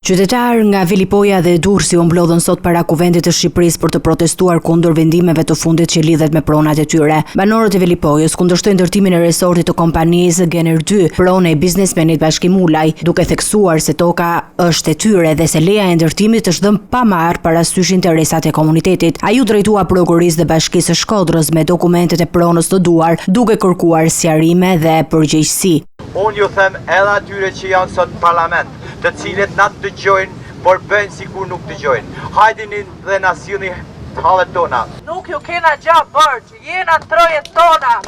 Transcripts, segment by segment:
Qytetarë nga Velipoja dhe Durrësi u mblodhën sot para Kuvendit të Shqipërisë për të protestuar kundër vendimeve të fundit që lidhet me pronat e tyre. Banorët e Velipojës kundërshtojnë ndërtimin e resortit të kompanisë Gener 2, pronë e biznesmenit Bashkim Ulaj, duke theksuar se toka është e tyre dhe se leja e ndërtimit është dhënë pa marrë parasysh interesat e komunitetit. Ai u drejtua prokurisë dhe Bashkisë së Shkodrës me dokumentet e pronës të duar, duke kërkuar sqarime dhe përgjegjësi. Unë ju them edhe atyre që janë sot në parlament, të cilët na dëgjojnë, por bëjnë sikur nuk dëgjojnë. Hajdini dhe na sillni hallet tona. Nuk ju kena gjabë bërgjë, jena trojet tona.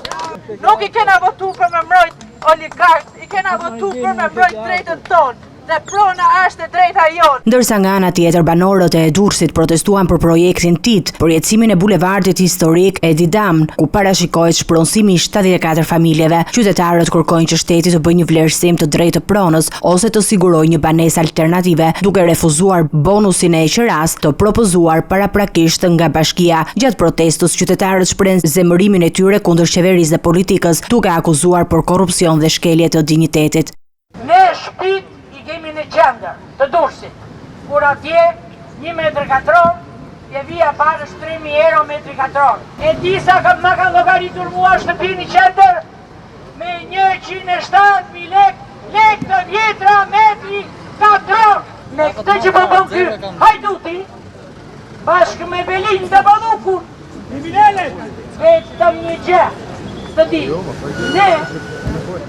Nuk i kena votu për me mbrojt oligarkët, i kena votu për me mbrojt drejtën tonë. Dhe prona është e drejta jonë. Ndërsa nga ana tjetër banorët e Durrësit protestuan për projektin TIT, përjetësimin e bulevardit historik Edi Dam, ku parashikohet shpronësimi i 74 familjeve. Qytetarët kërkojnë që shteti të bëjë një vlerësim të drejtë të pronës ose të sigurojë një banesë alternative, duke refuzuar bonusin e qeras të propozuar paraprakisht nga bashkia. Gjatë protestës, qytetarët shprehin zemërimin e tyre kundër qeverisë dhe politikës, duke akuzuar për korrupsion dhe shkelje të dinjitetit. Ne shtëpit kemi në qendër të Durrësit, kur atje 1 metër katror, je vija parës 3.000 euro metri katror. E disa ma ka llogaritur mua shtëpi në qendër me 107.000 lek të vjetra metri katror. Me këtë që po bën ky hajduti, bashkë me Belin dhe Badukun, vetëm një gjë të di, ne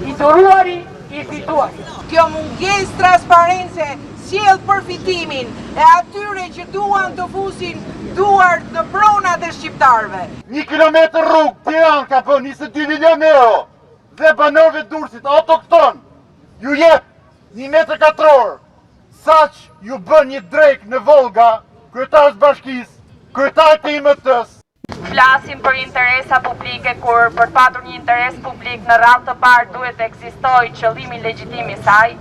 i duruari i fituar. Kjo mungesë transparence sjell përfitimin e atyre që duan të fusin duart në pronat e shqiptarëve. 1 kilometër rrugë Tiranë ka bën 22 milion euro dhe banorëve të Durrësit autokton ju jep 1 metër katror, saq ju bën një drek në Volga, kryetarës bashkisë, kryetarët e IMT-s. Flasim për interesa publike, kur për të patur një interes publik në radhë të parë duhet të ekzistojë qëllimi legjitim i saj,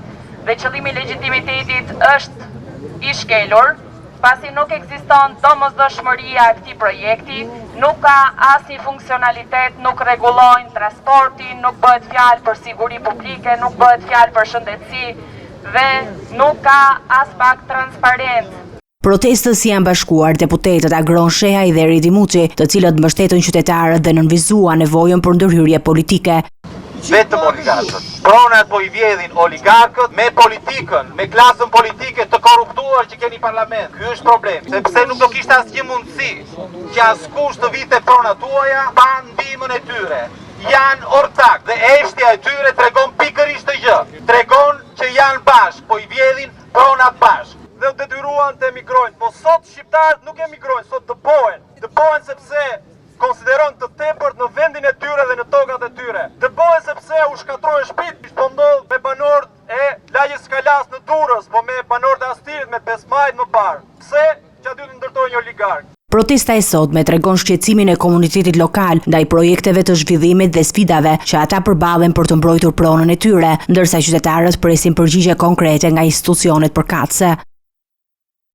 dhe qëllimi legjitimitetit është i shkelur, pasi nuk ekziston domosdoshmëria e këtij projekti, nuk ka asnjë funksionalitet, nuk rregullojnë transportin, nuk bëhet fjalë për siguri publike, nuk bëhet fjalë për shëndetësi dhe nuk ka as pak transparencë. Protestës janë bashkuar deputetët Agron Shehaj dhe Redi Muçi, të cilët mbështetën qytetarët dhe nënvizuan nevojën për ndërhyrje politike. Vetëm oligarkët. Pronat po i vjedhin oligarkët me politikën, me klasën politike të korruptuar që keni parlament. Ky është problemi, sepse nuk do kishte asnjë mundësi që askush të vite pronat tuaja pa ndihmën e tyre. Janë ortak dhe eshtja e tyre tregon pikërisht të gjë. Tregon që janë bashkë, po i vjedhin pronat bashkë. Dhe detyruan të emigrojnë, po sot shqiptarët nuk emigrojnë, sot dëbohen sepse konsideron të tepërt në vendin e tyre dhe në tokat e tyre. Dëbohen sepse u shkatrojnë shtëpitë, po ndodh me banorët e lagjes Kalas në Durrës, po me banorët e Astirit me 5 majt më parë. Pse që aty të ndërtojnë një oligark? Protesta e sotme tregon shqetësimin e komunitetit lokal ndaj projekteve të zhvillimit dhe sfidave që ata përballen për të mbrojtur pronën e tyre, ndërsa qytetarët presin përgjigje konkrete nga institucionet përkatëse.